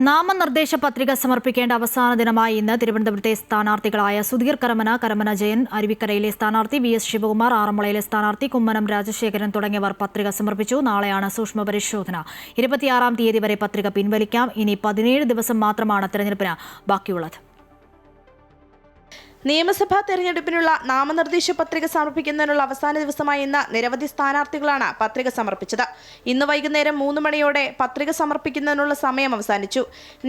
നാമനിർദ്ദേശ പത്രിക സമർപ്പിക്കേണ്ട അവസാന ദിനമായി ഇന്ന് തിരുവനന്തപുരത്തെ സ്ഥാനാർത്ഥികളായ സുധീർ കരമന ജയൻ, അരുവിക്കരയിലെ സ്ഥാനാർത്ഥി VS ശിവകുമാർ, ആറന്മുളയിലെ സ്ഥാനാർത്ഥി കുമ്മനം രാജശേഖരൻ തുടങ്ങിയവർ പത്രിക സമർപ്പിച്ചു. നാളെയാണ് സൂക്ഷ്മ പരിശോധന. 26-ാം തീയതി വരെ പത്രിക പിൻവലിക്കാം. ഇനി 17 ദിവസം മാത്രമാണ് തെരഞ്ഞെടുപ്പിന് ബാക്കിയുള്ളത്. നിയമസഭാ തെരഞ്ഞെടുപ്പിനുള്ള നാമനിർദ്ദേശ പത്രിക സമർപ്പിക്കുന്നതിനുള്ള അവസാന ദിവസമായി ഇന്ന് നിരവധി സ്ഥാനാർത്ഥികളാണ് പത്രിക സമർപ്പിച്ചത്. ഇന്ന് വൈകുന്നേരം 3 മണിയോടെ പത്രിക സമർപ്പിക്കുന്നതിനുള്ള സമയം അവസാനിച്ചു.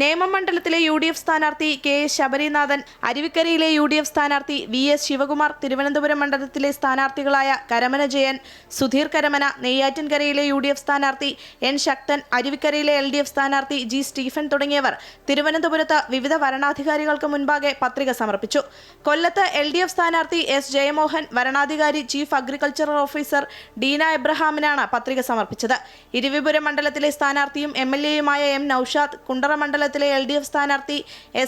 നേമം മണ്ഡലത്തിലെ UDF സ്ഥാനാർത്ഥി KS ശബരിനാഥൻ, അരുവിക്കരയിലെ UDF സ്ഥാനാർത്ഥി VS ശിവകുമാർ, തിരുവനന്തപുരം മണ്ഡലത്തിലെ സ്ഥാനാർത്ഥികളായ കരമന ജയൻ, സുധീർ കരമന, നെയ്യാറ്റിൻകരയിലെ UDF സ്ഥാനാർത്ഥി N ശക്തൻ, അരുവിക്കരയിലെ LDF സ്ഥാനാർത്ഥി G സ്റ്റീഫൻ തുടങ്ങിയവർ തിരുവനന്തപുരത്ത് വിവിധ വരണാധികാരികൾക്ക് മുൻപാകെ പത്രിക സമർപ്പിച്ചു. കൊല്ലത്ത് LDF സ്ഥാനാർത്ഥി S ജയമോഹൻ, വരണാധികാരി ചീഫ് അഗ്രികൾച്ചറൽ ഓഫീസർ ഡീന എബ്രഹാമിനാണ് പത്രിക സമർപ്പിച്ചത്. ഇരവിപുരം മണ്ഡലത്തിലെ സ്ഥാനാർത്ഥിയും MLAയുമായ M നൌഷാദ്, കുണ്ടറ മണ്ഡലത്തിലെ LDF സ്ഥാനാർത്ഥി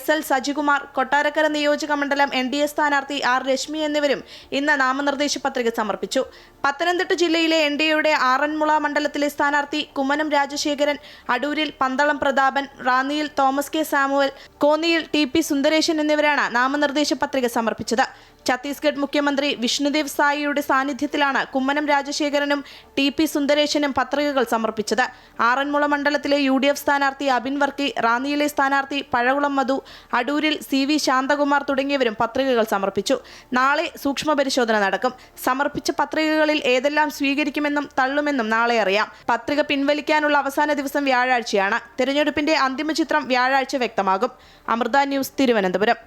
SL സജികുമാർ, കൊട്ടാരക്കര നിയോജക മണ്ഡലം NDA സ്ഥാനാർത്ഥി R രശ്മി എന്നിവരും ഇന്ന് നാമനിർദ്ദേശ പത്രിക സമർപ്പിച്ചു. പത്തനംതിട്ട ജില്ലയിലെ NDAയുടെ ആറന്മുള മണ്ഡലത്തിലെ സ്ഥാനാർത്ഥി കുമ്മനം രാജശേഖരൻ, അടൂരിൽ പന്തളം പ്രതാപൻ, റാന്നിയിൽ തോമസ് K സാമുവൽ, കോന്നിയിൽ TP സുന്ദരേശൻ എന്നിവരാണ് നാമനിർദ്ദേശ പത്രിക സമർപ്പിച്ചത്. ഛത്തീസ്ഗഡ് മുഖ്യമന്ത്രി വിഷ്ണുദേവ് സായിയുടെ സാന്നിധ്യത്തിലാണ് കുമ്മനം രാജശേഖരനും TP സുന്ദരേശനും പത്രികകൾ സമർപ്പിച്ചത്. ആറന്മുള മണ്ഡലത്തിലെ UDF സ്ഥാനാർത്ഥി അബിൻ വർക്കി, റാന്നിയിലെ സ്ഥാനാർത്ഥി പഴകുളം മധു, അടൂരിൽ CV ശാന്തകുമാർ തുടങ്ങിയവരും പത്രികകൾ സമർപ്പിച്ചു. നാളെ സൂക്ഷ്മ പരിശോധന നടക്കും. സമർപ്പിച്ച പത്രികകളിൽ ഏതെല്ലാം സ്വീകരിക്കുമെന്നും തള്ളുമെന്നും നാളെ അറിയാം. പത്രിക പിൻവലിക്കാനുള്ള അവസാന ദിവസം വ്യാഴാഴ്ചയാണ്. തെരഞ്ഞെടുപ്പിന്റെ അന്തിമ ചിത്രം വ്യാഴാഴ്ച വ്യക്തമാകും. അമൃത ന്യൂസ്, തിരുവനന്തപുരം.